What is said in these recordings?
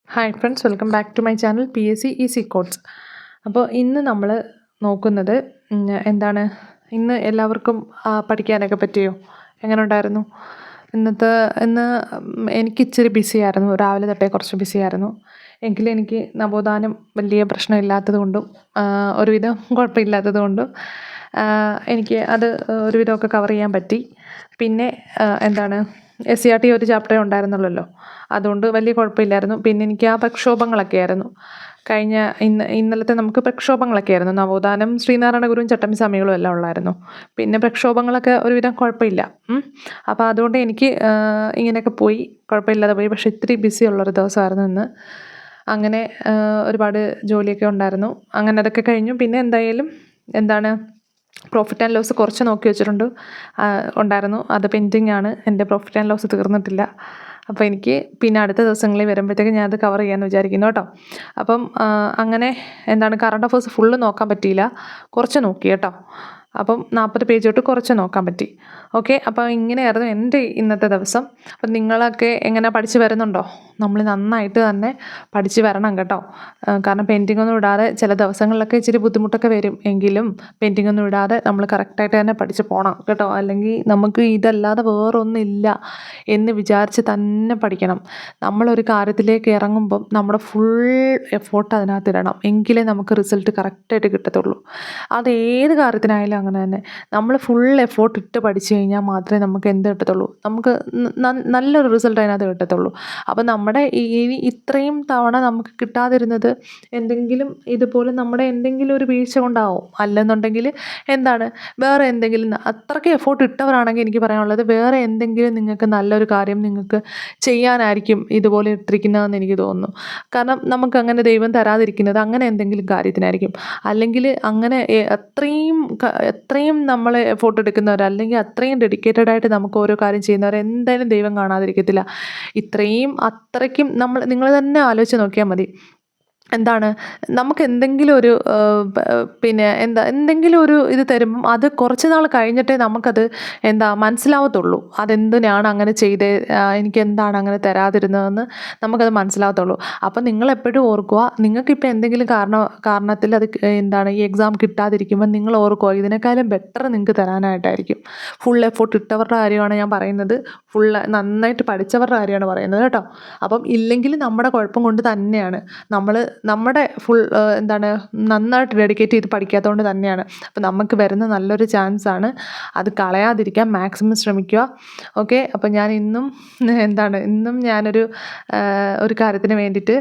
Hi friends, welcome back to my channel PSC easy codes. അപ്പോൾ ഇന്ന് നമ്മൾ നോക്കുന്നത് എന്താണ്, ഇന്ന് എല്ലാവർക്കും പഠിക്കാനൊക്കെ പറ്റിയോ? എങ്ങനെ ഉണ്ടായിരുന്നു ഇന്ന്? എനിക്ക് ഇച്ചിരി ബിസി ആയിരുന്നു, രാവിലെ തൊട്ടേ കുറച്ച് ബിസി ആയിരുന്നു. എങ്കിലും എനിക്ക് നവോത്ഥാനം വലിയ പ്രശ്നമില്ലാത്തത് കൊണ്ടും ഒരുവിധം കുഴപ്പമില്ലാത്തത് കൊണ്ടും എനിക്ക് അത് ഒരുവിധമൊക്കെ കവർ ചെയ്യാൻ പറ്റി. പിന്നെ എന്താണ്, SCRT ഒരു ചാപ്റ്ററേ ഉണ്ടായിരുന്നുള്ളല്ലോ, അതുകൊണ്ട് വലിയ കുഴപ്പമില്ലായിരുന്നു. പിന്നെ എനിക്ക് ആ പ്രക്ഷോഭങ്ങളൊക്കെ ആയിരുന്നു ഇന്നലത്തെ നമുക്ക് പ്രക്ഷോഭങ്ങളൊക്കെ ആയിരുന്നു. നവോത്ഥാനം ശ്രീനാരായണ ഗുരുവും ചട്ടമ്പി സ്വാമികളും എല്ലാം ഉള്ളായിരുന്നു. പിന്നെ പ്രക്ഷോഭങ്ങളൊക്കെ ഒരുവിധം കുഴപ്പമില്ല. അപ്പോൾ അതുകൊണ്ട് എനിക്ക് ഇങ്ങനെയൊക്കെ പോയി, കുഴപ്പമില്ലാതെ പോയി. പക്ഷേ ഇത്തിരി ബിസി ഉള്ളൊരു ദിവസമായിരുന്നു ഇന്ന്. അങ്ങനെ ഒരുപാട് ജോലിയൊക്കെ ഉണ്ടായിരുന്നു. അങ്ങനെ അതൊക്കെ കഴിഞ്ഞു. പിന്നെ എന്തായാലും എന്താണ്, പ്രോഫിറ്റ് ആൻഡ് ലോസ് കുറച്ച് നോക്കി വെച്ചിട്ടുണ്ട് ഉണ്ടായിരുന്നു. അത് പെൻഡിങ് ആണ്, എൻ്റെ പ്രോഫിറ്റ് ആൻഡ് ലോസ് തീർന്നിട്ടില്ല. അപ്പോൾ എനിക്ക് പിന്നെ അടുത്ത ദിവസങ്ങളിൽ വരുമ്പോഴത്തേക്ക് ഞാനത് കവർ ചെയ്യാമെന്ന് വിചാരിക്കുന്നു കേട്ടോ. അപ്പം അങ്ങനെ എന്താണ്, കറണ്ട് അഫേഴ്സ് ഫുള്ള് നോക്കാൻ പറ്റിയില്ല, കുറച്ച് നോക്കി കേട്ടോ. അപ്പം 40 പേജ് തൊട്ട് കുറച്ച് നോക്കാൻ പറ്റി. ഓക്കെ, അപ്പോൾ ഇങ്ങനെയായിരുന്നു എൻ്റെ ഇന്നത്തെ ദിവസം. അപ്പം നിങ്ങളൊക്കെ എങ്ങനെ പഠിച്ച് വരുന്നുണ്ടോ? നമ്മൾ നന്നായിട്ട് തന്നെ പഠിച്ച് വരണം കേട്ടോ. കാരണം പെൻഡിങ് ഒന്നും ഇടാതെ, ചില ദിവസങ്ങളിലൊക്കെ ഇച്ചിരി ബുദ്ധിമുട്ടൊക്കെ വരും, എങ്കിലും പെൻഡിങ് ഒന്നും ഇടാതെ നമ്മൾ കറക്റ്റായിട്ട് തന്നെ പഠിച്ച് പോകണം കേട്ടോ. അല്ലെങ്കിൽ നമുക്ക് ഇതല്ലാതെ വേറൊന്നുമില്ല എന്ന് വിചാരിച്ച് തന്നെ പഠിക്കണം. നമ്മളൊരു കാര്യത്തിലേക്ക് ഇറങ്ങുമ്പം നമ്മുടെ ഫുൾ എഫോർട്ട് അതിനകത്ത് ഇടണം, എങ്കിലേ നമുക്ക് റിസൾട്ട് കറക്റ്റായിട്ട് കിട്ടത്തുള്ളൂ. അത് ഏത് കാര്യത്തിനായാലും അങ്ങനെ തന്നെ. നമ്മൾ ഫുൾ എഫോർട്ട് ഇട്ട് പഠിച്ചു കഴിഞ്ഞാൽ മാത്രമേ നമുക്ക് എന്ത് കിട്ടത്തുള്ളൂ, നമുക്ക് നല്ലൊരു റിസൾട്ട് അതിനകത്ത് കിട്ടത്തുള്ളൂ. അപ്പം നമ്മുടെ ഇത്രയും തവണ നമുക്ക് കിട്ടാതിരുന്നത് എന്തെങ്കിലും ഇതുപോലെ നമ്മുടെ എന്തെങ്കിലും ഒരു വീഴ്ച കൊണ്ടാവും. അല്ലെന്നുണ്ടെങ്കിൽ എന്താണ്, വേറെ എന്തെങ്കിലും, അത്രയ്ക്ക് എഫോർട്ട് ഇട്ടവരാണെങ്കിൽ എനിക്ക് പറയാനുള്ളത്, വേറെ എന്തെങ്കിലും നിങ്ങൾക്ക് നല്ലൊരു കാര്യം നിങ്ങൾക്ക് ചെയ്യാനായിരിക്കും ഇതുപോലെ ഇട്ടിരിക്കുന്നതെന്ന് എനിക്ക് തോന്നുന്നു. കാരണം നമുക്കങ്ങനെ ദൈവം തരാതിരിക്കുന്നത് അങ്ങനെ എന്തെങ്കിലും കാര്യത്തിനായിരിക്കും. അല്ലെങ്കിൽ അങ്ങനെ അത്രയും നമ്മൾ എഫോർട്ട് എടുക്കുന്നവർ, അല്ലെങ്കിൽ അത്രയും ഡെഡിക്കേറ്റഡ് ആയിട്ട് നമുക്ക് ഓരോ കാര്യം ചെയ്യുന്നവർ എന്തായാലും ദൈവം കാണാതിരിക്കത്തില്ല. അത്രയ്ക്കും നിങ്ങൾ തന്നെ ആലോചിച്ച് നോക്കിയാൽ മതി. എന്താണ്, നമുക്ക് എന്തെങ്കിലും ഒരു എന്തെങ്കിലും ഒരു ഇത് തരുമ്പം അത് കുറച്ച് നാൾ കഴിഞ്ഞിട്ടേ നമുക്കത് മനസ്സിലാവത്തുള്ളൂ. അതെന്തിനാണ് അങ്ങനെ ചെയ്തേ, എനിക്ക് എന്താണ് അങ്ങനെ തരാതിരുന്നതെന്ന് നമുക്കത് മനസ്സിലാവത്തുള്ളൂ. അപ്പം നിങ്ങളെപ്പോഴും ഓർക്കുക, നിങ്ങൾക്കിപ്പോൾ എന്തെങ്കിലും കാരണത്തിൽ അത് ഈ എക്സാം കിട്ടാതിരിക്കുമ്പോൾ നിങ്ങൾ ഓർക്കുക, ഇതിനേക്കാളും ബെറ്റർ നിങ്ങൾക്ക് തരാനായിട്ടായിരിക്കും. ഫുൾ എഫോർട്ട് ഇട്ടവരുടെ കാര്യമാണ് ഞാൻ പറയുന്നത്, നന്നായിട്ട് പഠിച്ചവരുടെ കാര്യമാണ് പറയുന്നത് കേട്ടോ. അപ്പം ഇല്ലെങ്കിൽ നമ്മുടെ കുഴപ്പം കൊണ്ട് തന്നെയാണ്, നമ്മുടെ ഫുൾ നന്നായിട്ട് ഡെഡിക്കേറ്റ് ചെയ്ത് പഠിക്കാത്തതുകൊണ്ട് തന്നെയാണ്. അപ്പം നമുക്ക് വരുന്ന നല്ലൊരു ചാൻസാണ്, അത് കളയാതിരിക്കാൻ മാക്സിമം ശ്രമിക്കുക. ഓക്കെ, അപ്പം ഞാൻ ഇന്നും ഞാനൊരു കാര്യത്തിന് വേണ്ടിയിട്ട്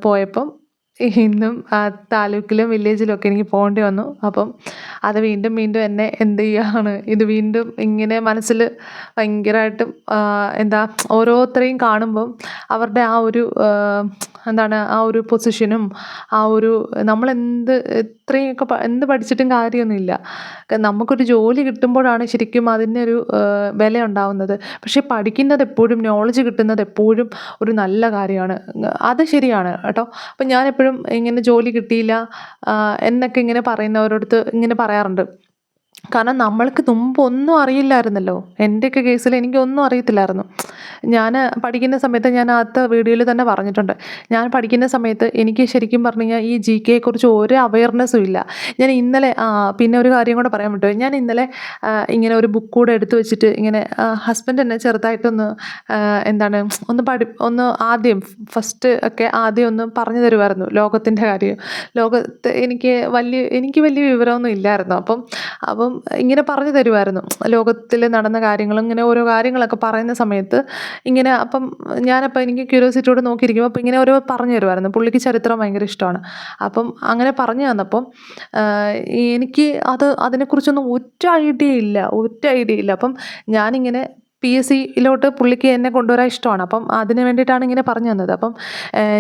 പോയപ്പം ഇന്നും താലൂക്കിലും വില്ലേജിലും ഒക്കെ എനിക്ക് പോകേണ്ടി വന്നു. അപ്പം അത് വീണ്ടും എന്നെ ഇത് വീണ്ടും ഇങ്ങനെ മനസ്സിൽ ഭയങ്കരമായിട്ടും ഓരോരുത്തരെയും കാണുമ്പം അവരുടെ ആ ഒരു ആ ഒരു പൊസിഷനും നമ്മൾ ഇത്രയൊക്കെ എന്ത് പഠിച്ചിട്ടും കാര്യമൊന്നുമില്ല. നമുക്കൊരു ജോലി കിട്ടുമ്പോഴാണ് ശരിക്കും അതിനൊരു വില ഉണ്ടാവുന്നത്. പക്ഷേ പഠിക്കുന്നത് എപ്പോഴും, നോളജ് കിട്ടുന്നത് എപ്പോഴും ഒരു നല്ല കാര്യമാണ്. അത് ശരിയാണ് കേട്ടോ. അപ്പം ഞാനെപ്പോഴും ഇങ്ങനെ ജോലി കിട്ടിയില്ല എന്നൊക്കെ ഇങ്ങനെ പറയുന്നവരോടത്ത് ഇങ്ങനെ പറയാറുണ്ട്. കാരണം നമ്മൾക്ക് മുമ്പ് ഒന്നും അറിയില്ലായിരുന്നല്ലോ. എൻ്റെയൊക്കെ കേസിൽ എനിക്കൊന്നും അറിയത്തില്ലായിരുന്നു. ഞാൻ പഠിക്കുന്ന സമയത്ത്, ഞാൻ ആദ്യത്തെ വീഡിയോയിൽ തന്നെ പറഞ്ഞിട്ടുണ്ട്, ഞാൻ പഠിക്കുന്ന സമയത്ത് എനിക്ക് ശരിക്കും പറഞ്ഞു കഴിഞ്ഞാൽ ഈ GK യെക്കുറിച്ച് ഒരു അവയർനെസ്സും ഇല്ല. ഞാൻ ഇന്നലെ പിന്നെ ഒരു കാര്യം കൂടെ പറയാൻ പറ്റുമോ, ഞാൻ ഇന്നലെ ഇങ്ങനെ ഒരു ബുക്ക് കൂടെ എടുത്തു വെച്ചിട്ട് ഇങ്ങനെ ഹസ്ബൻഡ് എന്നെ ചെറുതായിട്ടൊന്ന് ഒന്ന് ആദ്യം ഒന്ന് പറഞ്ഞു തരുമായിരുന്നു ലോകത്തിൻ്റെ കാര്യം. ലോകത്ത് എനിക്ക് വലിയ വിവരമൊന്നും ഇല്ലായിരുന്നു. അപ്പം ഇങ്ങനെ പറഞ്ഞു തരുമായിരുന്നു ലോകത്തിൽ നടന്ന കാര്യങ്ങളും, ഇങ്ങനെ ഓരോ കാര്യങ്ങളൊക്കെ പറയുന്ന സമയത്ത് ഇങ്ങനെ. ഞാനപ്പോൾ എനിക്ക് ക്യൂരിയോസിറ്റിയോട് നോക്കിയിരിക്കുമ്പോൾ അപ്പം ഇങ്ങനെ ഓരോ പറഞ്ഞു തരുമായിരുന്നു. പുള്ളിക്ക് ചരിത്രം ഭയങ്കര ഇഷ്ടമാണ്. അപ്പം അങ്ങനെ പറഞ്ഞു തന്നപ്പം എനിക്ക് അതിനെക്കുറിച്ചൊന്നും ഒറ്റ ഐഡിയ ഇല്ല. അപ്പം ഞാനിങ്ങനെ PSCയിലോട്ട് പുള്ളിക്ക് എന്നെ കൊണ്ടുവരാൻ ഇഷ്ടമാണ്. അപ്പം അതിന് വേണ്ടിയിട്ടാണ് ഇങ്ങനെ പറഞ്ഞു തന്നത്. അപ്പം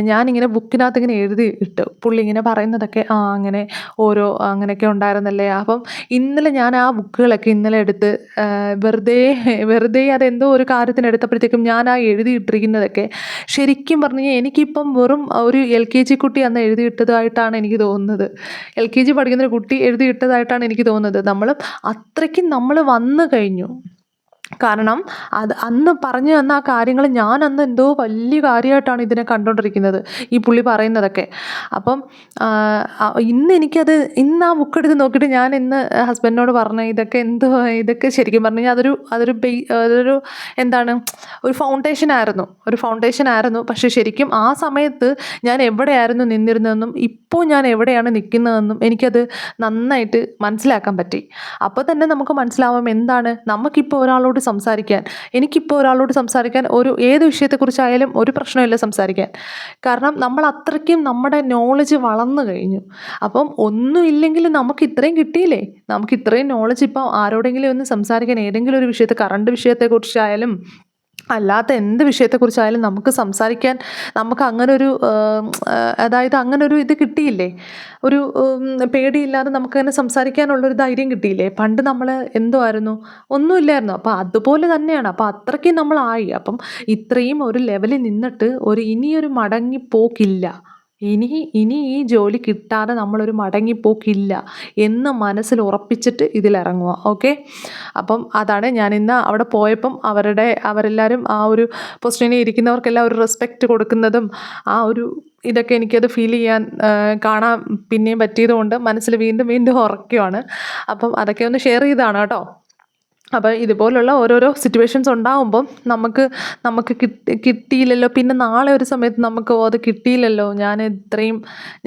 ഞാനിങ്ങനെ ബുക്കിനകത്ത് ഇങ്ങനെ എഴുതി ഇട്ടു, പുള്ളി ഇങ്ങനെ പറയുന്നതൊക്കെ അങ്ങനെ അങ്ങനെയൊക്കെ ഉണ്ടായിരുന്നല്ലേ. അപ്പം ഇന്നലെ ഞാൻ ആ ബുക്കുകളൊക്കെ എടുത്ത് വെറുതെ അതെന്തോ ഒരു കാര്യത്തിന് എടുത്തപ്പോഴത്തേക്കും ഞാൻ എഴുതിയിട്ടിരിക്കുന്നതൊക്കെ ശരിക്കും പറഞ്ഞു കഴിഞ്ഞാൽ എനിക്കിപ്പം വെറും ഒരു LKG കുട്ടി അന്ന് എഴുതിയിട്ടതായിട്ടാണ് എനിക്ക് തോന്നുന്നത്. LKG പഠിക്കുന്നൊരു കുട്ടി എഴുതിയിട്ടതായിട്ടാണ് എനിക്ക് തോന്നുന്നത്. അത്രയ്ക്കും നമ്മൾ വന്നു കഴിഞ്ഞു. കാരണം അന്ന് പറഞ്ഞു തന്ന ആ കാര്യങ്ങൾ ഞാൻ അന്ന് എന്തോ വലിയ കാര്യമായിട്ടാണ് ഇതിനെ കണ്ടുകൊണ്ടിരിക്കുന്നത്, ഈ പുള്ളി പറയുന്നതൊക്കെ. അപ്പം ഇന്ന് ആ ബുക്ക് എടുത്ത് നോക്കിയിട്ട് ഞാൻ ഇന്ന് ഹസ്ബൻഡിനോട് പറഞ്ഞു, ഇതൊക്കെ ശരിക്കും പറഞ്ഞു കഴിഞ്ഞാൽ അതൊരു എന്താണ്, ഒരു ഫൗണ്ടേഷൻ ആയിരുന്നു. പക്ഷേ ശരിക്കും ആ സമയത്ത് ഞാൻ എവിടെയായിരുന്നു നിന്നിരുന്നതെന്നും ഇപ്പോൾ ഞാൻ എവിടെയാണ് നിൽക്കുന്നതെന്നും എനിക്കത് നന്നായിട്ട് മനസ്സിലാക്കാൻ പറ്റി. അപ്പോൾ തന്നെ നമുക്ക് മനസ്സിലാവാം എന്താണ് നമുക്കിപ്പോൾ എനിക്കിപ്പോൾ ഒരാളോട് സംസാരിക്കാൻ ഏത് വിഷയത്തെക്കുറിച്ചായാലും ഒരു പ്രശ്നമില്ല സംസാരിക്കാൻ. കാരണം നമ്മൾ അത്രയ്ക്കും നമ്മുടെ നോളജ് വളർന്നു കഴിഞ്ഞു. അപ്പം ഒന്നും ഇല്ലെങ്കിലും നമുക്ക് ഇത്രയും കിട്ടിയില്ലേ, നമുക്ക് ഇത്രയും നോളജ് ഇപ്പം ആരോടെങ്കിലും ഒന്ന് സംസാരിക്കാൻ, ഏതെങ്കിലും ഒരു കറണ്ട് വിഷയത്തെക്കുറിച്ചായാലും അല്ലാത്ത എന്ത് വിഷയത്തെക്കുറിച്ചായാലും നമുക്ക് സംസാരിക്കാൻ, നമുക്ക് അങ്ങനൊരു ഇത് കിട്ടിയില്ലേ, ഒരു പേടിയില്ലാതെ നമുക്കങ്ങനെ സംസാരിക്കാനുള്ളൊരു ധൈര്യം കിട്ടിയില്ലേ. പണ്ട് നമ്മൾ ആയിരുന്നു, ഒന്നുമില്ലായിരുന്നു. അപ്പോൾ അതുപോലെ തന്നെയാണ്. അപ്പോൾ അത്രയ്ക്കും നമ്മളായി. അപ്പം ഇത്രയും ഒരു ലെവലിൽ നിന്നിട്ട് ഇനിയൊരു മടങ്ങിപ്പോക്കില്ല. ഇനി ഈ ജോലി കിട്ടാതെ നമ്മളൊരു മടങ്ങിപ്പോക്കില്ല എന്ന് മനസ്സിൽ ഉറപ്പിച്ചിട്ട് ഇതിലിറങ്ങുക. ഓക്കെ, അപ്പം അതാണ് ഞാൻ ഇന്ന് അവിടെ പോയപ്പം അവരെല്ലാവരും ആ ഒരു പൊസിഷനിൽ ഇരിക്കുന്നവർക്കെല്ലാം ഒരു റെസ്പെക്റ്റ് കൊടുക്കുന്നതും ഇതൊക്കെ എനിക്കത് ഫീൽ ചെയ്യാൻ കാണാൻ പിന്നെയും പറ്റിയതുകൊണ്ട് മനസ്സിൽ വീണ്ടും വീണ്ടും ഉറക്കുകയാണ്. അപ്പം അതൊക്കെ ഒന്ന് ഷെയർ ചെയ്തതാണ് കേട്ടോ. അപ്പോൾ ഇതുപോലുള്ള ഓരോരോ സിറ്റുവേഷൻസ് ഉണ്ടാകുമ്പം നമുക്ക് കിട്ടിയില്ലല്ലോ, പിന്നെ നാളെ ഒരു സമയത്ത് നമുക്ക് അത് കിട്ടിയില്ലല്ലോ,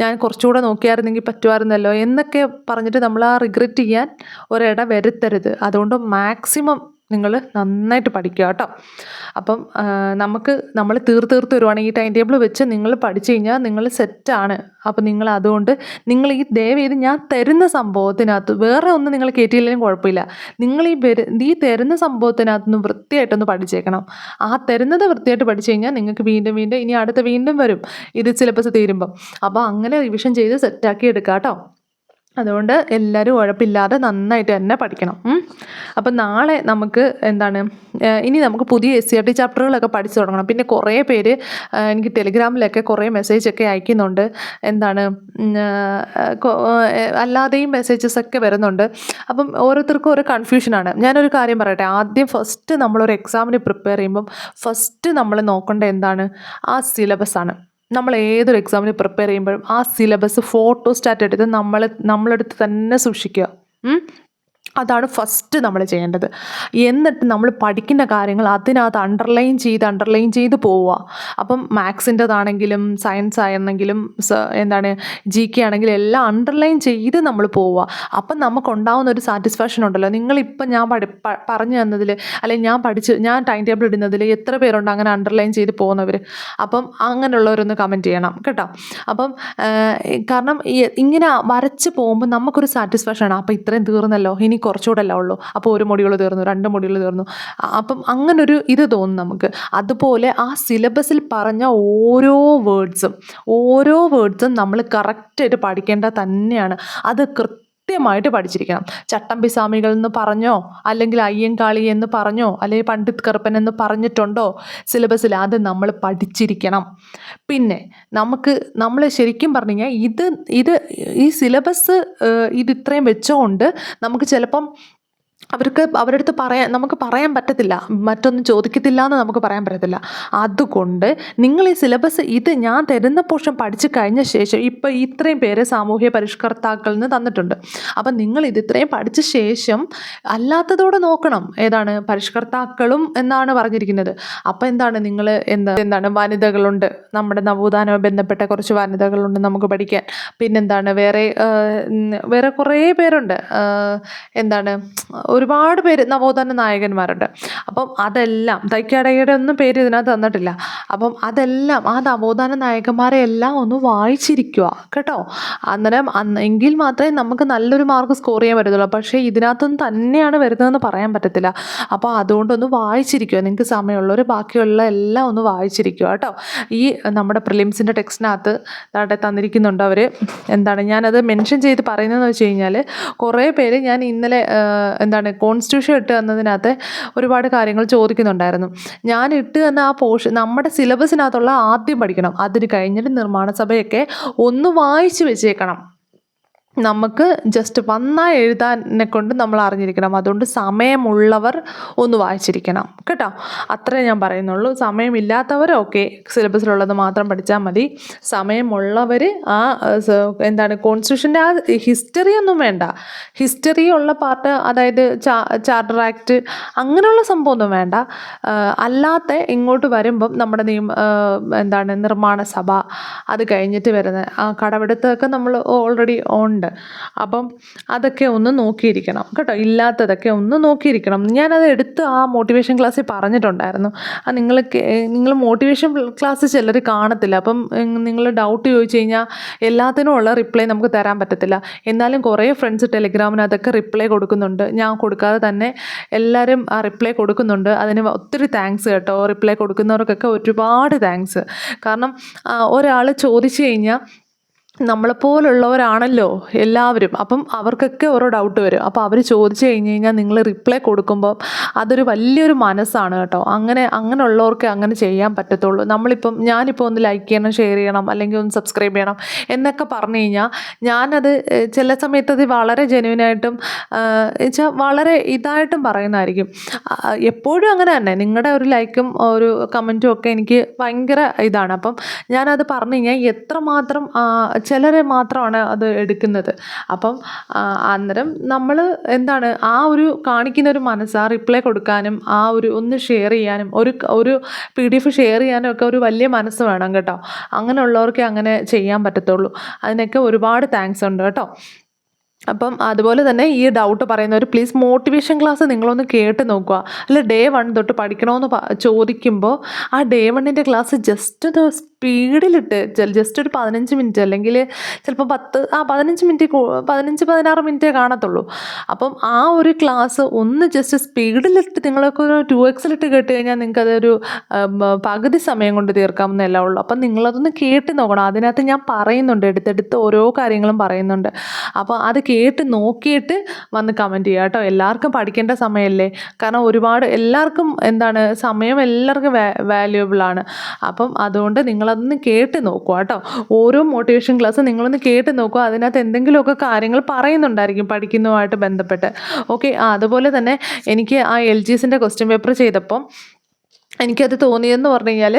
ഞാൻ കുറച്ചുകൂടെ നോക്കിയായിരുന്നെങ്കിൽ പറ്റുമായിരുന്നല്ലോ എന്നൊക്കെ പറഞ്ഞിട്ട് നമ്മൾ ആ റിഗ്രറ്റ് ചെയ്യാൻ ഒരിട വരുത്തരുത്. അതുകൊണ്ട് മാക്സിമം നിങ്ങൾ നന്നായിട്ട് പഠിക്കുക കേട്ടോ. അപ്പം നമ്മൾ തീർത്ത് വരുവാണെങ്കിൽ ഈ ടൈം ടേബിൾ വെച്ച് നിങ്ങൾ പഠിച്ചു കഴിഞ്ഞാൽ നിങ്ങൾ സെറ്റാണ്. അപ്പം അതുകൊണ്ട് നിങ്ങൾ ദയവേത് ഞാൻ തരുന്ന സംഭവത്തിനകത്ത് വേറെ ഒന്നും നിങ്ങൾ കയറ്റിയില്ലെങ്കിലും കുഴപ്പമില്ല, നിങ്ങൾ ഈ തരുന്ന സംഭവത്തിനകത്തുനിന്ന് വൃത്തിയായിട്ടൊന്ന് പഠിച്ചേക്കണം. ആ തരുന്നത് വൃത്തിയായിട്ട് പഠിച്ചു കഴിഞ്ഞാൽ നിങ്ങൾക്ക് വീണ്ടും ഇനി അടുത്ത വീണ്ടും വരും ഇത് സിലബസ് തീരുമ്പം. അപ്പോൾ അങ്ങനെ റിവിഷൻ ചെയ്ത് സെറ്റാക്കി എടുക്കാം കേട്ടോ. അതുകൊണ്ട് എല്ലാവരും ഉഴപ്പില്ലാതെ നന്നായിട്ട് തന്നെ പഠിക്കണം. അപ്പം നാളെ നമുക്ക് ഇനി നമുക്ക് പുതിയ SCERT ചാപ്റ്ററുകളൊക്കെ പഠിച്ചു തുടങ്ങണം. പിന്നെ കുറേ പേര് എനിക്ക് ടെലിഗ്രാമിലൊക്കെ കുറേ മെസ്സേജൊക്കെ അയക്കുന്നുണ്ട്. അല്ലാതെയും മെസ്സേജസൊക്കെ വരുന്നുണ്ട്. അപ്പം ഓരോരുത്തർക്കും ഓരോ കൺഫ്യൂഷനാണ്. ഞാനൊരു കാര്യം പറയട്ടെ, ആദ്യം ഫസ്റ്റ് നമ്മളൊരു എക്സാമിന് പ്രിപ്പയർ ചെയ്യുമ്പം ഫസ്റ്റ് നമ്മൾ നോക്കേണ്ടത് ആ സിലബസാണ്. നമ്മൾ ഏതൊരു എക്സാമിന് പ്രിപ്പയർ ചെയ്യുമ്പോഴും ആ സിലബസ് ഫോട്ടോസ്റ്റാറ്റ് എടുത്ത് നമ്മളെടുത്ത് തന്നെ സൂക്ഷിക്കുക. അതാണ് ഫസ്റ്റ് നമ്മൾ ചെയ്യേണ്ടത്. എന്നിട്ട് നമ്മൾ പഠിക്കുന്ന കാര്യങ്ങൾ അതിനകത്ത് അണ്ടർലൈൻ ചെയ്ത് പോവുക. അപ്പം മാത്സിൻ്റെതാണെങ്കിലും സയൻസ് ആണെങ്കിലും GK ആണെങ്കിലും എല്ലാം അണ്ടർലൈൻ ചെയ്ത് നമ്മൾ പോവുക. അപ്പം നമുക്കുണ്ടാവുന്ന ഒരു സാറ്റിസ്ഫാക്ഷൻ ഉണ്ടല്ലോ. നിങ്ങളിപ്പം ഞാൻ പറഞ്ഞു തന്നതിൽ അല്ലെങ്കിൽ ഞാൻ ടൈം ടേബിൾ ഇടുന്നതിൽ എത്ര പേരുണ്ട് അങ്ങനെ അണ്ടർലൈൻ ചെയ്ത് പോകുന്നവർ? അപ്പം അങ്ങനെയുള്ളവരൊന്ന് കമൻറ്റ് ചെയ്യണം കേട്ടോ. അപ്പം കാരണം ഇങ്ങനെ വരച്ച് പോകുമ്പോൾ നമുക്കൊരു സാറ്റിസ്ഫാക്ഷനാണ്. അപ്പോൾ ഇത്രയും തീർന്നല്ലോ, ഇനി കുറച്ചുകൂടെ അല്ല ഉള്ളൂ, അപ്പോൾ 1 മൊഡ്യൂൾ തീർന്നു, 2 മൊഡ്യൂൾ തീർന്നു. അപ്പം അങ്ങനൊരു ഇത് തോന്നും നമുക്ക്. അതുപോലെ ആ സിലബസിൽ പറഞ്ഞ ഓരോ വേർഡ്സും നമ്മൾ കറക്റ്റായിട്ട് പഠിക്കേണ്ടത് തന്നെയാണ്. അത് കൃത്യമായിട്ട് പഠിച്ചിരിക്കണം. ചട്ടമ്പിസ്വാമികൾ എന്ന് പറഞ്ഞോ, അല്ലെങ്കിൽ അയ്യങ്കാളി എന്ന് പറഞ്ഞോ, അല്ലെങ്കിൽ പണ്ഡിറ്റ് കറുപ്പൻ എന്ന് പറഞ്ഞിട്ടുണ്ടോ സിലബസിൽ? അത് നമ്മൾ പഠിച്ചിരിക്കണം. പിന്നെ നമ്മൾ ശരിക്കും പറഞ്ഞു കഴിഞ്ഞാൽ ഈ സിലബസ് ഇത്രയും വെച്ചുകൊണ്ട് നമുക്ക് ചിലപ്പം അവരുടെ അടുത്ത് നമുക്ക് പറയാൻ പറ്റത്തില്ല, മറ്റൊന്നും ചോദിക്കത്തില്ല എന്ന് നമുക്ക് പറയാൻ പറ്റത്തില്ല. അതുകൊണ്ട് നിങ്ങൾ ഈ സിലബസ് ഞാൻ തരുന്ന പോർഷൻ പഠിച്ചു കഴിഞ്ഞ ശേഷം, ഇപ്പോൾ ഇത്രയും പേര് സാമൂഹ്യ പരിഷ്കർത്താക്കളിൽ നിന്ന് തന്നിട്ടുണ്ട്. അപ്പം നിങ്ങൾ ഇത്രയും പഠിച്ച ശേഷം അല്ലാത്തതോടെ നോക്കണം. പരിഷ്കർത്താക്കളും എന്നാണ് പറഞ്ഞിരിക്കുന്നത്. അപ്പം നിങ്ങൾ വനിതകളുണ്ട്, നമ്മുടെ നവോത്ഥാനവുമായി ബന്ധപ്പെട്ട കുറച്ച് വനിതകളുണ്ട് നമുക്ക് പഠിക്കാൻ. വേറെ കുറേ പേരുണ്ട്, ഒരുപാട് പേര് നവോത്ഥാന നായകന്മാരുണ്ട്. അപ്പം അതെല്ലാം തൈക്കാടയുടെ ഒന്നും പേര് ഇതിനകത്ത് തന്നിട്ടില്ല. അപ്പം അതെല്ലാം ആ നവോത്ഥാന നായകന്മാരെ എല്ലാം ഒന്ന് വായിച്ചിരിക്കുക കേട്ടോ. അന്നേരം എങ്കിൽ മാത്രമേ നമുക്ക് നല്ലൊരു മാർക്ക് സ്കോർ ചെയ്യാൻ പറ്റത്തുള്ളൂ. പക്ഷേ ഇതിനകത്തൊന്നും തന്നെയാണ് വരുന്നതെന്ന് പറയാൻ പറ്റത്തില്ല. അപ്പോൾ അതുകൊണ്ടൊന്ന് വായിച്ചിരിക്കുക. നിങ്ങൾക്ക് സമയമുള്ളവർ ബാക്കിയുള്ള എല്ലാം ഒന്ന് വായിച്ചിരിക്കുക കേട്ടോ. ഈ നമ്മുടെ പ്രിലിംസിൻ്റെ ടെക്സ്റ്റിനകത്ത് തന്നിരിക്കുന്നുണ്ട് അവർ. ഞാനത് മെൻഷൻ ചെയ്ത് പറയുന്നതെന്ന് വെച്ച് കഴിഞ്ഞാൽ, കുറേ പേര് ഞാൻ ഇന്നലെ കോൺസ്റ്റിറ്റ്യൂഷൻ ഇട്ട് തന്നതിനകത്ത് ഒരുപാട് കാര്യങ്ങൾ ചോദിക്കുന്നുണ്ടായിരുന്നു. ഞാൻ ഇട്ട് തന്ന ആ പോർഷൻ നമ്മുടെ സിലബസിനകത്തുള്ള ആദ്യം പഠിക്കണം. അതിന് കഴിഞ്ഞിട്ട് നിർമ്മാണ സഭയൊക്കെ ഒന്ന് വായിച്ച് വെച്ചേക്കണം. നമുക്ക് ജസ്റ്റ് വന്നാൽ എഴുതാനെ കൊണ്ട് നമ്മൾ അറിഞ്ഞിരിക്കണം. അതുകൊണ്ട് സമയമുള്ളവർ ഒന്ന് വായിച്ചിരിക്കണം കേട്ടോ. അത്രേ ഞാൻ പറയുന്നുള്ളൂ. സമയമില്ലാത്തവർ ഓക്കെ, സിലബസിലുള്ളത് മാത്രം പഠിച്ചാൽ മതി. സമയമുള്ളവർ ആ എന്താണ് കോൺസ്റ്റിറ്റ്യൂഷൻ്റെ ആ ഹിസ്റ്ററി ഒന്നും വേണ്ട. ഹിസ്റ്ററി ഉള്ള പാർട്ട്, അതായത് ചാർട്ടർ ആക്ട് അങ്ങനെയുള്ള സംഭവമൊന്നും വേണ്ട. അല്ലാത്ത ഇങ്ങോട്ട് വരുമ്പം നമ്മുടെ എന്താണ് നിർമ്മാണ സഭ, അത് കഴിഞ്ഞിട്ട് വരുന്ന കടമെടുത്തൊക്കെ നമ്മൾ ഓൾറെഡി ഉണ്ട്. അപ്പം അതൊക്കെ ഒന്ന് നോക്കിയിരിക്കണം കേട്ടോ. ഇല്ലാത്തതൊക്കെ ഒന്ന് നോക്കിയിരിക്കണം. ഞാനത് എടുത്ത് ആ മോട്ടിവേഷൻ ക്ലാസ്സിൽ പറഞ്ഞിട്ടുണ്ടായിരുന്നു. നിങ്ങൾ മോട്ടിവേഷൻ ക്ലാസ് ചിലർ കാണത്തില്ല. അപ്പം നിങ്ങൾ ഡൗട്ട് ചോദിച്ചു കഴിഞ്ഞാൽ എല്ലാത്തിനും ഉള്ള റിപ്ലൈ നമുക്ക് തരാൻ പറ്റത്തില്ല. എന്നാലും കുറേ ഫ്രണ്ട്സ് ടെലിഗ്രാമിനകത്തൊക്കെ റിപ്ലൈ കൊടുക്കുന്നുണ്ട്. ഞാൻ കൊടുക്കാതെ തന്നെ എല്ലാവരും ആ റിപ്ലൈ കൊടുക്കുന്നുണ്ട്. അതിന് ഒത്തിരി താങ്ക്സ് കേട്ടോ. റിപ്ലൈ കൊടുക്കുന്നവർക്കൊക്കെ ഒരുപാട് താങ്ക്സ്. കാരണം ഒരാൾ ചോദിച്ചു കഴിഞ്ഞാൽ നമ്മളെപ്പോലുള്ളവരാണല്ലോ എല്ലാവരും. അപ്പം അവർക്കൊക്കെ ഓരോ ഡൗട്ട് വരും. അപ്പോൾ അവർ ചോദിച്ചു കഴിഞ്ഞാൽ നിങ്ങൾ റിപ്ലൈ കൊടുക്കുമ്പോൾ അതൊരു വലിയൊരു മനസ്സാണ് കേട്ടോ. അങ്ങനെയുള്ളവർക്ക് അങ്ങനെ ചെയ്യാൻ പറ്റത്തുള്ളൂ. ഞാനിപ്പോൾ ഒന്ന് ലൈക്ക് ചെയ്യണം, ഷെയർ ചെയ്യണം, അല്ലെങ്കിൽ ഒന്ന് സബ്സ്ക്രൈബ് ചെയ്യണം എന്നൊക്കെ പറഞ്ഞു കഴിഞ്ഞാൽ ഞാനത് ചില സമയത്ത് അത് വളരെ ജെന്യുവനായിട്ടും വെച്ചാൽ വളരെ ഇതായിട്ടും പറയുന്നതായിരിക്കും. എപ്പോഴും അങ്ങനെ തന്നെ നിങ്ങളുടെ ഒരു ലൈക്കും ഒരു കമൻറ്റും ഒക്കെ എനിക്ക് ഭയങ്കര ഇതാണ്. അപ്പം ഞാനത് പറഞ്ഞു കഴിഞ്ഞാൽ എത്രമാത്രം ചിലരെ മാത്രമാണ് അത് എടുക്കുന്നത്. അപ്പം അന്നേരം നമ്മൾ എന്താണ് ആ ഒരു കാണിക്കുന്ന ഒരു മനസ്സ്, ആ റിപ്ലൈ കൊടുക്കാനും ആ ഒരു ഒന്ന് ഷെയർ ചെയ്യാനും ഒരു PDF ഷെയർ ചെയ്യാനും ഒക്കെ ഒരു വലിയ മനസ്സ് വേണം കേട്ടോ. അങ്ങനെയുള്ളവർക്ക് അങ്ങനെ ചെയ്യാൻ പറ്റത്തുള്ളൂ. അതിനൊക്കെ ഒരുപാട് താങ്ക്സ് ഉണ്ട് കേട്ടോ. അപ്പം അതുപോലെ തന്നെ ഈ ഡൗട്ട് പറയുന്നവർ പ്ലീസ് മോട്ടിവേഷൻ ക്ലാസ് നിങ്ങളൊന്ന് കേട്ട് നോക്കുക. അല്ല ഡേ 1 തൊട്ട് പഠിക്കണമെന്ന് ചോദിക്കുമ്പോൾ ആ ഡേ 1ൻ്റെ ക്ലാസ് ജസ്റ്റ് ഒന്ന് സ്പീഡിലിട്ട് ജസ്റ്റ് ഒരു 15 മിനിറ്റ് അല്ലെങ്കിൽ ചിലപ്പോൾ 15 മിനിറ്റ് 15-16 മിനിറ്റേ കാണത്തുള്ളൂ. അപ്പം ആ ഒരു ക്ലാസ് ഒന്ന് ജസ്റ്റ് സ്പീഡിലിട്ട് നിങ്ങളൊക്കെ ഒരു 2x കേട്ട് കഴിഞ്ഞാൽ നിങ്ങൾക്കതൊരു പകുതി സമയം കൊണ്ട് തീർക്കാവുന്നതല്ലേ ഉള്ളൂ. അപ്പം നിങ്ങളതൊന്ന് കേട്ട് നോക്കണം. അതിനകത്ത് ഞാൻ പറയുന്നുണ്ട്, എടുത്തെടുത്ത് ഓരോ കാര്യങ്ങളും പറയുന്നുണ്ട്. അപ്പോൾ അത് കേട്ട് നോക്കിയിട്ട് വന്ന് കമൻറ്റ് ചെയ്യുക കേട്ടോ. എല്ലാവർക്കും പഠിക്കേണ്ട സമയമല്ലേ. കാരണം എല്ലാവർക്കും സമയം എല്ലാവർക്കും വാല്യുബിളാണ്. അപ്പം അതുകൊണ്ട് നിങ്ങളതൊന്ന് കേട്ട് നോക്കുക കേട്ടോ. ഓരോ മോട്ടിവേഷൻ ക്ലാസ് നിങ്ങളൊന്ന് കേട്ട് നോക്കുക. അതിനകത്ത് എന്തെങ്കിലുമൊക്കെ കാര്യങ്ങൾ പറയുന്നുണ്ടായിരിക്കും പഠിക്കുന്നതുമായിട്ട് ബന്ധപ്പെട്ട്. ഓക്കെ. അതുപോലെ തന്നെ എനിക്ക് ആ LGSൻ്റെ ക്വസ്റ്റ്യൻ പേപ്പർ ചെയ്തപ്പം എനിക്കത് തോന്നിയെന്ന് പറഞ്ഞു കഴിഞ്ഞാൽ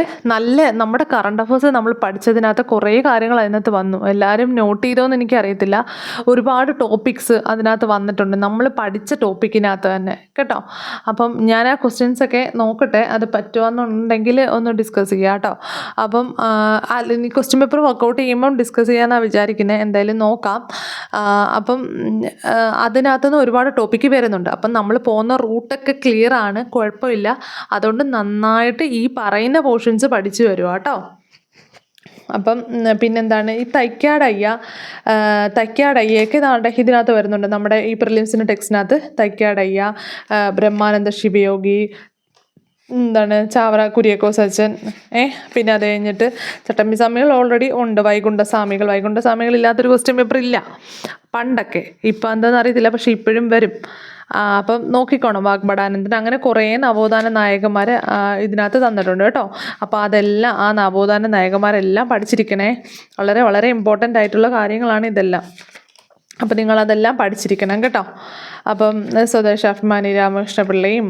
നമ്മുടെ കറണ്ട് അഫേഴ്സ് നമ്മൾ പഠിച്ചതിനകത്ത് കുറേ കാര്യങ്ങൾ അതിനകത്ത് വന്നു. എല്ലാവരും നോട്ട് ചെയ്തോന്ന് എനിക്കറിയത്തില്ല. ഒരുപാട് ടോപ്പിക്സ് അതിനകത്ത് വന്നിട്ടുണ്ട്, നമ്മൾ പഠിച്ച ടോപ്പിക്കിനകത്ത് തന്നെ കേട്ടോ. അപ്പം ഞാൻ ആ ക്വസ്റ്റ്യൻസൊക്കെ നോക്കട്ടെ, അത് പറ്റുമെന്നുണ്ടെങ്കിൽ ഒന്ന് ഡിസ്കസ് ചെയ്യാം കേട്ടോ. അപ്പം ക്വസ്റ്റ്യൻ പേപ്പർ വർക്കൗട്ട് ചെയ്യുമ്പം ഡിസ്കസ് ചെയ്യാമെന്നാണ് വിചാരിക്കുന്നത്. എന്തായാലും നോക്കാം. അപ്പം അതിനകത്തുനിന്ന് ഒരുപാട് ടോപ്പിക്ക് വരുന്നുണ്ട്. അപ്പം നമ്മൾ പോകുന്ന റൂട്ടൊക്കെ ക്ലിയർ ആണ്, കുഴപ്പമില്ല. അതുകൊണ്ട് നന്നായിട്ട് ഈ പറയുന്ന പോർഷൻസ് പഠിച്ചു വരിക കേട്ടോ. അപ്പം പിന്നെന്താണ് ഈ തൈക്കാടയ്യൊക്കെ ഇതിനകത്ത് വരുന്നുണ്ട്. നമ്മുടെ ഈ പ്രിലിംസിൻ്റെ ടെക്സ്റ്റിനകത്ത് തൈക്കാടയ്യ, ബ്രഹ്മാനന്ദ ശിവയോഗി, ചാവറ കുര്യക്കോസ് അച്ഛൻ, പിന്നെ അത് കഴിഞ്ഞിട്ട് ചട്ടമ്പി സ്വാമികൾ ഓൾറെഡി ഉണ്ട്. വൈകുണ്ഠ സ്വാമികൾ ഇല്ലാത്തൊരു ക്വസ്റ്റ്യൻ പേപ്പർ ഇല്ല പണ്ടൊക്കെ. ഇപ്പം എന്താണെന്ന് അറിയത്തില്ല, പക്ഷെ ഇപ്പോഴും വരും. അപ്പം നോക്കിക്കോണം. വാഗ്ഭടാനന്ദൻ, അങ്ങനെ കുറേ നവോത്ഥാന നായകന്മാർ ഇതിനകത്ത് തന്നിട്ടുണ്ട് കേട്ടോ. അപ്പോൾ അതെല്ലാം ആ നവോത്ഥാന നായകന്മാരെല്ലാം പഠിച്ചിരിക്കണേ. വളരെ വളരെ ഇമ്പോർട്ടൻ്റ് ആയിട്ടുള്ള കാര്യങ്ങളാണ് ഇതെല്ലാം. അപ്പം നിങ്ങളതെല്ലാം പഠിച്ചിരിക്കണം കേട്ടോ. അപ്പം സ്വദേശാഭിമാനി രാമകൃഷ്ണപിള്ളയും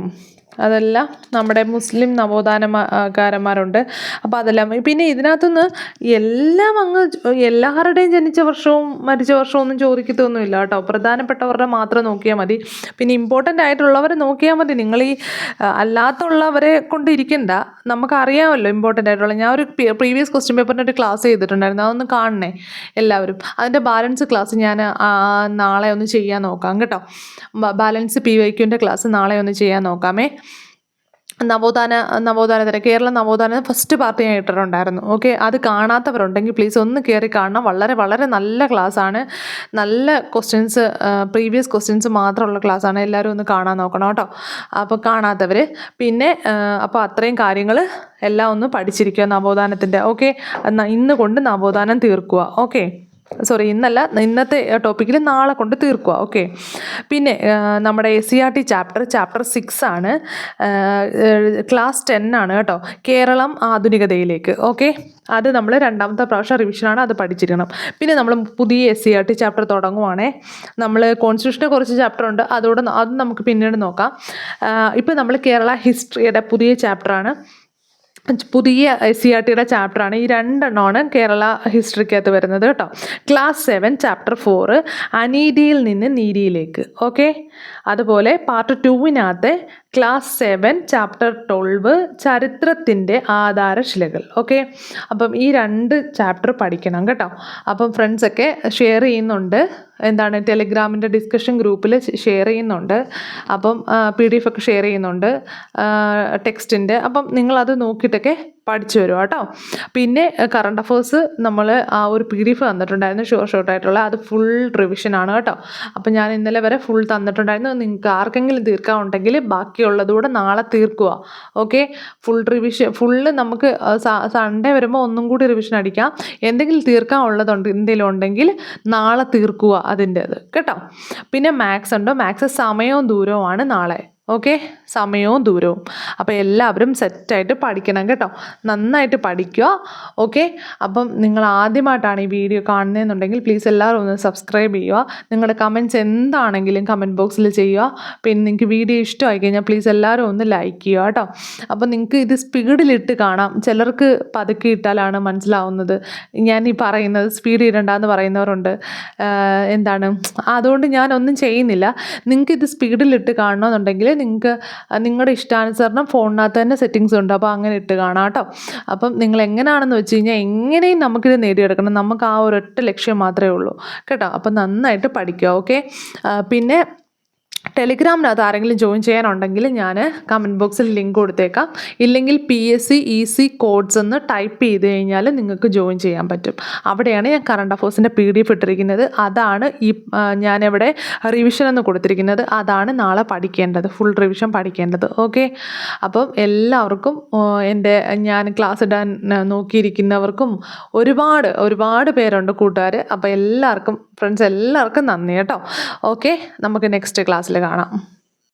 അതെല്ലാം നമ്മുടെ മുസ്ലിം നവോത്ഥാനകാരന്മാരുണ്ട്. അപ്പോൾ അതെല്ലാം. പിന്നെ ഇതിനകത്തുനിന്ന് എല്ലാം എല്ലാവരുടെയും ജനിച്ച വർഷവും മരിച്ച വർഷവും ഒന്നും ചോദിക്കത്തൊന്നുമില്ല കേട്ടോ. പ്രധാനപ്പെട്ടവരുടെ മാത്രം നോക്കിയാൽ മതി. പിന്നെ ഇമ്പോർട്ടൻ്റ് ആയിട്ടുള്ളവരെ നോക്കിയാൽ മതി. നിങ്ങൾ ഈ അല്ലാത്തുള്ളവരെ കൊണ്ട് ഇരിക്കണ്ട. നമുക്കറിയാമല്ലോ ഇമ്പോർട്ടൻ്റ് ആയിട്ടുള്ള. ഞാൻ ഒരു പ്രീവിയസ് ക്വസ്റ്റ്യൻ പേപ്പറിൻ്റെ ഒരു ക്ലാസ് ചെയ്തിട്ടുണ്ടായിരുന്നു, അതൊന്ന് കാണണേ എല്ലാവരും. അതിൻ്റെ ബാലൻസ് ക്ലാസ് ഞാൻ നാളെ ഒന്ന് ചെയ്യാൻ നോക്കാം കേട്ടോ. ബാലൻസ് PYQൻ്റെ ക്ലാസ് നാളെ ഒന്ന് ചെയ്യാൻ നോക്കാമേ. നവോത്ഥാനത്തിന് കേരള നവോത്ഥാന ഫസ്റ്റ് പാർട്ട് ഞാൻ ഇട്ടിട്ടുണ്ടായിരുന്നു. ഓക്കെ. അത് കാണാത്തവരുണ്ടെങ്കിൽ പ്ലീസ് ഒന്ന് കയറി കാണണം. വളരെ വളരെ നല്ല ക്ലാസ്സാണ്. നല്ല ക്വസ്റ്റ്യൻസ്, പ്രീവിയസ് ക്വസ്റ്റ്യൻസ് മാത്രമുള്ള ക്ലാസ്സാണ്. എല്ലാവരും ഒന്ന് കാണാൻ നോക്കണം കേട്ടോ. അപ്പോൾ കാണാത്തവർ പിന്നെ അപ്പോൾ അത്രയും കാര്യങ്ങൾ എല്ലാം ഒന്ന് പഠിച്ചിരിക്കുക നവോത്ഥാനത്തിൻ്റെ. ഓക്കെ. ഇന്ന് കൊണ്ട് നവോത്ഥാനം തീർക്കുക. ഓക്കെ. ഇന്നത്തെ ടോപ്പിക്കിൽ നാളെ കൊണ്ട് തീർക്കുക. ഓക്കെ. പിന്നെ നമ്മുടെ SCERT ചാപ്റ്റർ 6 ആണ്. ക്ലാസ് 10 ആണ് കേട്ടോ. കേരളം ആധുനികതയിലേക്ക്. ഓക്കെ. അത് നമ്മൾ രണ്ടാമത്തെ പ്രാവശ്യം റിവിഷനാണ്, അത് പഠിച്ചിരിക്കണം. പിന്നെ നമ്മൾ പുതിയ SCERT ചാപ്റ്റർ തുടങ്ങുവാണേ. നമ്മൾ കോൺസ്റ്റിറ്റ്യൂഷൻ്റെ കുറച്ച് ചാപ്റ്റർ ഉണ്ട്, അത് നമുക്ക് പിന്നീട് നോക്കാം. ഇപ്പം നമ്മൾ കേരള ഹിസ്റ്ററിയുടെ പുതിയ ചാപ്റ്ററാണ്, പുതിയ SCERTയുടെ ചാപ്റ്ററാണ്. ഈ 2 എണ്ണമാണ് കേരള ഹിസ്റ്ററിക്കകത്ത് വരുന്നത് കേട്ടോ. ക്ലാസ് 7 ചാപ്റ്റർ 4 അനീതിയിൽ നിന്ന് നീതിയിലേക്ക്. ഓക്കെ. അതുപോലെ പാർട്ട് 2വിനകത്ത് ക്ലാസ് 7 ചാപ്റ്റർ 12 ചരിത്രത്തിൻ്റെ ആധാരശിലകൾ. ഓക്കെ. അപ്പം ഈ 2 ചാപ്റ്റർ പഠിക്കണം കേട്ടോ. അപ്പം ഫ്രണ്ട്സൊക്കെ ഷെയർ ചെയ്യുന്നുണ്ട്, ടെലിഗ്രാമിൻ്റെ ഡിസ്കഷൻ ഗ്രൂപ്പിൽ ഷെയർ ചെയ്യുന്നുണ്ട്. അപ്പം PDF ഒക്കെ ഷെയർ ചെയ്യുന്നുണ്ട് ടെക്സ്റ്റിൻ്റെ. അപ്പം നിങ്ങളത് നോക്കിയിട്ടൊക്കെ പഠിച്ചു വരും കേട്ടോ. പിന്നെ കറണ്ട് അഫേഴ്സ് നമ്മൾ ആ ഒരു PDF തന്നിട്ടുണ്ടായിരുന്നു, ഷോർട്ടായിട്ടുള്ള, അത് ഫുൾ റിവിഷനാണ് കേട്ടോ. അപ്പം ഞാൻ ഇന്നലെ വരെ ഫുൾ തന്നിട്ടുണ്ടായിരുന്നു. നിങ്ങൾക്ക് ആർക്കെങ്കിലും തീർക്കാനുണ്ടെങ്കിൽ ബാക്കിയുള്ളതുകൂടെ നാളെ തീർക്കുക. ഓക്കെ. ഫുള്ള് നമുക്ക് സൺഡേ വരുമ്പോൾ ഒന്നും കൂടി റിവിഷൻ അടിക്കാം. എന്തെങ്കിലും തീർക്കാനുള്ളതുണ്ട്, എന്തെങ്കിലും ഉണ്ടെങ്കിൽ നാളെ തീർക്കുക അതിൻ്റേത് കേട്ടോ. പിന്നെ മാത്സ് ഉണ്ട്. മാത്സ് സമയവും ദൂരവുമാണ് നാളെ. ഓക്കെ. സമയവും ദൂരവും. അപ്പോൾ എല്ലാവരും സെറ്റായിട്ട് പഠിക്കണം കേട്ടോ. നന്നായിട്ട് പഠിക്കുക. ഓക്കെ. അപ്പം നിങ്ങൾ ആദ്യമായിട്ടാണ് ഈ വീഡിയോ കാണുന്നതെന്നുണ്ടെങ്കിൽ പ്ലീസ് എല്ലാവരും ഒന്ന് സബ്സ്ക്രൈബ് ചെയ്യുക. നിങ്ങളുടെ കമൻറ്റ്സ് എന്താണെങ്കിലും കമൻറ്റ് ബോക്സിൽ ചെയ്യുക. പിന്നെ നിങ്ങൾക്ക് വീഡിയോ ഇഷ്ടമായി കഴിഞ്ഞാൽ പ്ലീസ് എല്ലാവരും ഒന്ന് ലൈക്ക് ചെയ്യുക കേട്ടോ. അപ്പോൾ നിങ്ങൾക്ക് ഇത് സ്പീഡിലിട്ട് കാണാം. ചിലർക്ക് പതുക്കെ ഇട്ടാലാണ് മനസ്സിലാവുന്നത്. ഞാൻ ഈ പറയുന്നത് സ്പീഡ് ഇടണ്ടെന്ന് പറയുന്നവരുണ്ട്. അതുകൊണ്ട് ഞാനൊന്നും ചെയ്യുന്നില്ല. നിങ്ങൾക്ക് ഇത് സ്പീഡിലിട്ട് കാണണമെന്നുണ്ടെങ്കിൽ നിങ്ങൾക്ക് നിങ്ങളുടെ ഇഷ്ടാനുസരണം ഫോണിനകത്ത് തന്നെ സെറ്റിങ്സ് ഉണ്ട്, അപ്പോൾ അങ്ങനെ ഇട്ട് കാണാം കേട്ടോ. അപ്പം നിങ്ങൾ എങ്ങനെയാണെന്ന് വെച്ച് കഴിഞ്ഞാൽ എങ്ങനെയും നമുക്കിത് നേടിയെടുക്കണം. നമുക്ക് ആ ഒരൊറ്റ ലക്ഷ്യം മാത്രമേ ഉള്ളൂ കേട്ടോ. അപ്പം നന്നായിട്ട് പഠിക്കുക. ഓക്കെ. പിന്നെ ടെലിഗ്രാമിനകത്ത് ആരെങ്കിലും ജോയിൻ ചെയ്യാനുണ്ടെങ്കിൽ ഞാൻ കമൻറ്റ് ബോക്സിൽ ലിങ്ക് കൊടുത്തേക്കാം. ഇല്ലെങ്കിൽ PSC EC കോഡ്സ് എന്ന് ടൈപ്പ് ചെയ്ത് കഴിഞ്ഞാൽ നിങ്ങൾക്ക് ജോയിൻ ചെയ്യാൻ പറ്റും. അവിടെയാണ് ഞാൻ കറണ്ട് അഫേഴ്സിൻ്റെ PDF ഇട്ടിരിക്കുന്നത്. അതാണ് ഞാനിവിടെ റിവിഷൻ എന്ന് കൊടുത്തിരിക്കുന്നത്. അതാണ് നാളെ പഠിക്കേണ്ടത്, ഫുൾ റിവിഷൻ പഠിക്കേണ്ടത്. ഓക്കെ. അപ്പം എല്ലാവർക്കും ഞാൻ ക്ലാസ് ഇടാൻ നോക്കിയിരിക്കുന്നവർക്കും ഒരുപാട് പേരുണ്ട് കൂട്ടുകാർ. അപ്പോൾ എല്ലാവർക്കും ഫ്രണ്ട്സ് എല്ലാവർക്കും നന്ദി കേട്ടോ. ഓക്കെ. നമുക്ക് നെക്സ്റ്റ് ക്ലാസ്സിൽ കാണാം.